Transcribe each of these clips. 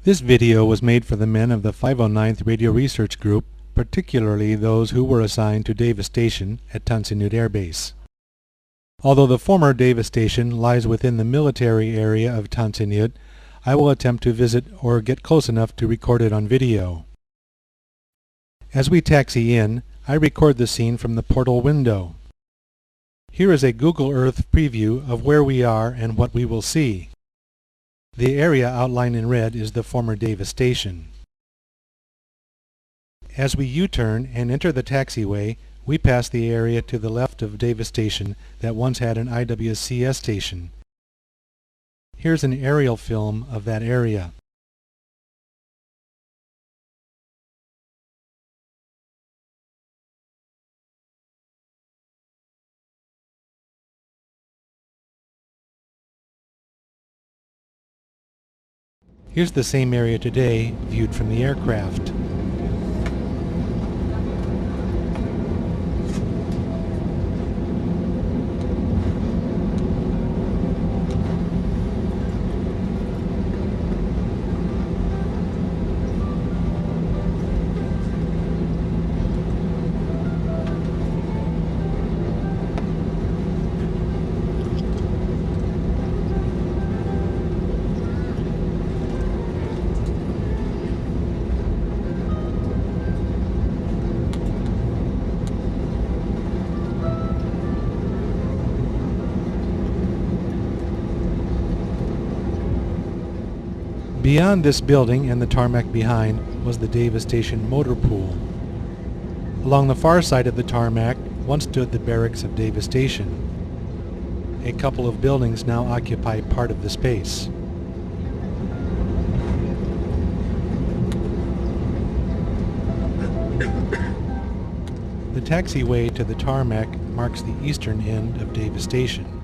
This video was made for the men of the 509th Radio Research Group, particularly those who were assigned to Davis Station at Tan Son Nhut Air Base. Although the former Davis Station lies within the military area of Tan Son Nhut, I will attempt to visit or get close enough to record it on video. As we taxi in, I record the scene from the portal window. Here is a Google Earth preview of where we are and what we will see. The area outlined in red is the former Davis Station. As we U-turn and enter the taxiway, we pass the area to the left of Davis Station that once had an IWCS station. Here's an aerial film of that area. Here's the same area today, viewed from the aircraft. Beyond this building and the tarmac behind was the Davis Station motor pool. Along the far side of the tarmac once stood the barracks of Davis Station. A couple of buildings now occupy part of the space. The taxiway to the tarmac marks the eastern end of Davis Station.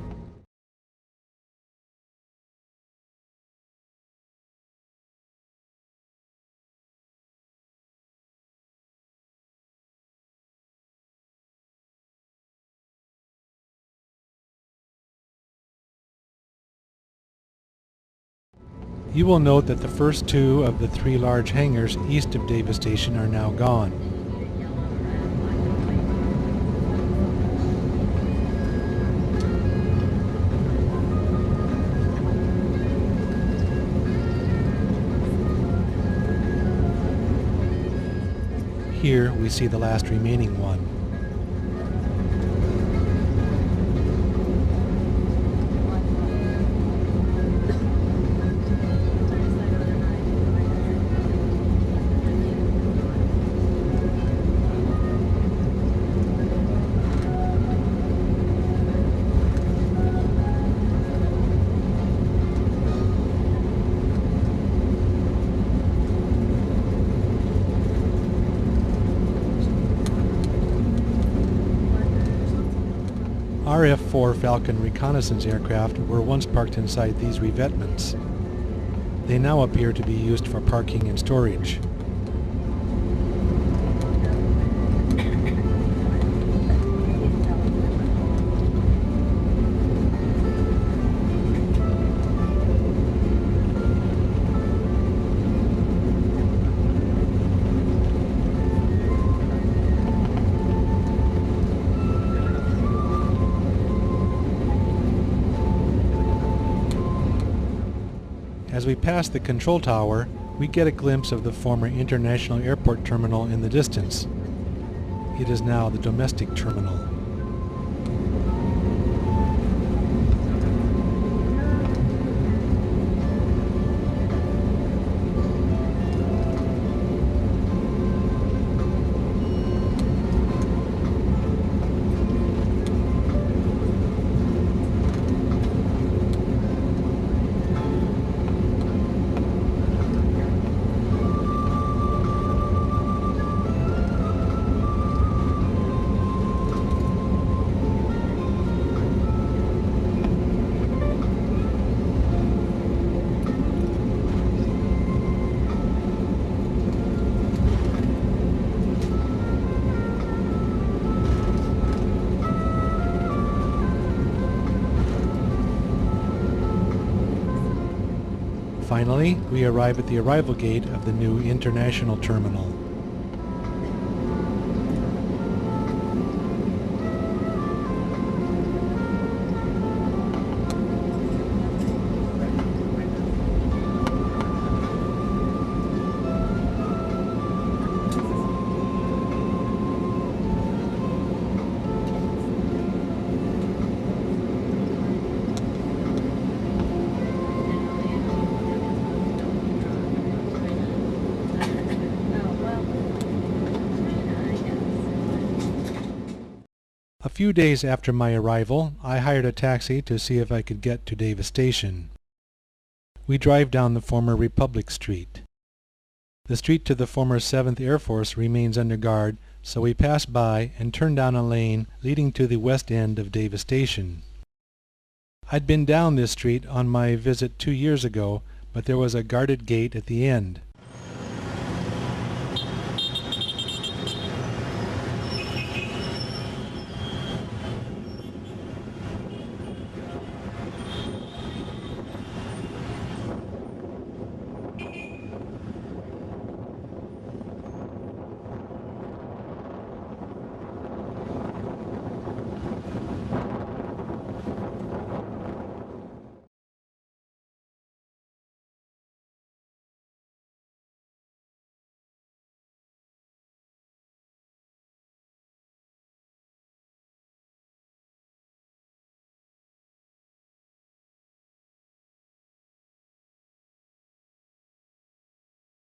You will note that the first two of the three large hangars east of Davis Station are now gone. Here we see the last remaining one. RF-4 Falcon reconnaissance aircraft were once parked inside these revetments. They now appear to be used for parking and storage. As we pass the control tower, we get a glimpse of the former International Airport terminal in the distance. It is now the domestic terminal. Finally, we arrive at the arrival gate of the new international terminal. A few days after my arrival, I hired a taxi to see if I could get to Davis Station. We drive down the former Republic Street. The street to the former 7th Air Force remains under guard, so we pass by and turn down a lane leading to the west end of Davis Station. I'd been down this street on my visit 2 years ago, but there was a guarded gate at the end.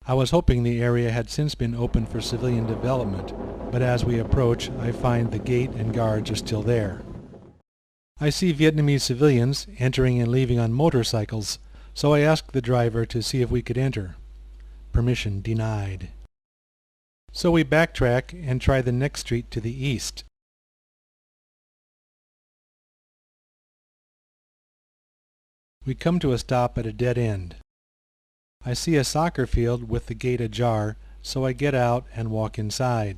I was hoping the area had since been opened for civilian development, but as we approach, I find the gate and guards are still there. I see Vietnamese civilians entering and leaving on motorcycles, so I asked the driver to see if we could enter. Permission denied. So we backtrack and try the next street to the east. We come to a stop at a dead end. I see a soccer field with the gate ajar, so I get out and walk inside.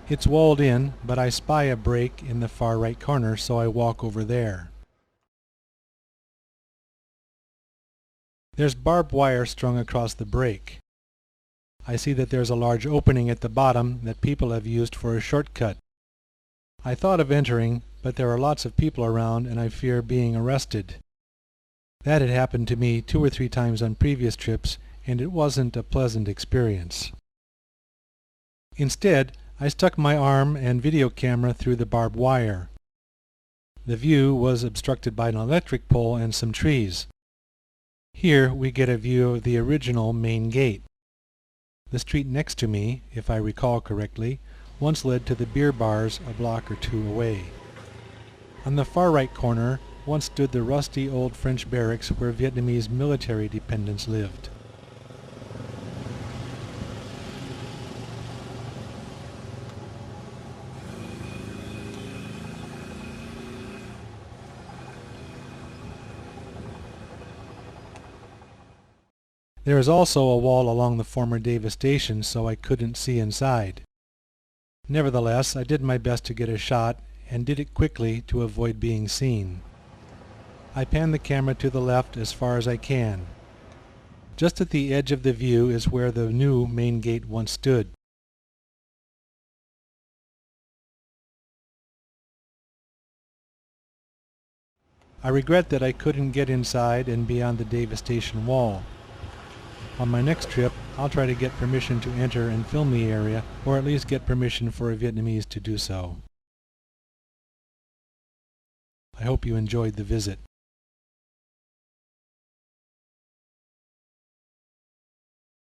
It's walled in, but I spy a break in the far right corner, so I walk over there. There's barbed wire strung across the break. I see that there's a large opening at the bottom that people have used for a shortcut. I thought of entering, but there are lots of people around and I fear being arrested. That had happened to me 2 or 3 times on previous trips, and it wasn't a pleasant experience. Instead, I stuck my arm and video camera through the barbed wire. The view was obstructed by an electric pole and some trees. Here we get a view of the original main gate. The street next to me, if I recall correctly, once led to the beer bars a block or 2 away. On the far right corner once stood the rusty old French barracks where Vietnamese military dependents lived. There is also a wall along the former Davis Station, so I couldn't see inside. Nevertheless, I did my best to get a shot, and did it quickly to avoid being seen. I pan the camera to the left as far as I can. Just at the edge of the view is where the new main gate once stood. I regret that I couldn't get inside and beyond the Davis Station wall. On my next trip, I'll try to get permission to enter and film the area, or at least get permission for a Vietnamese to do so. I hope you enjoyed the visit.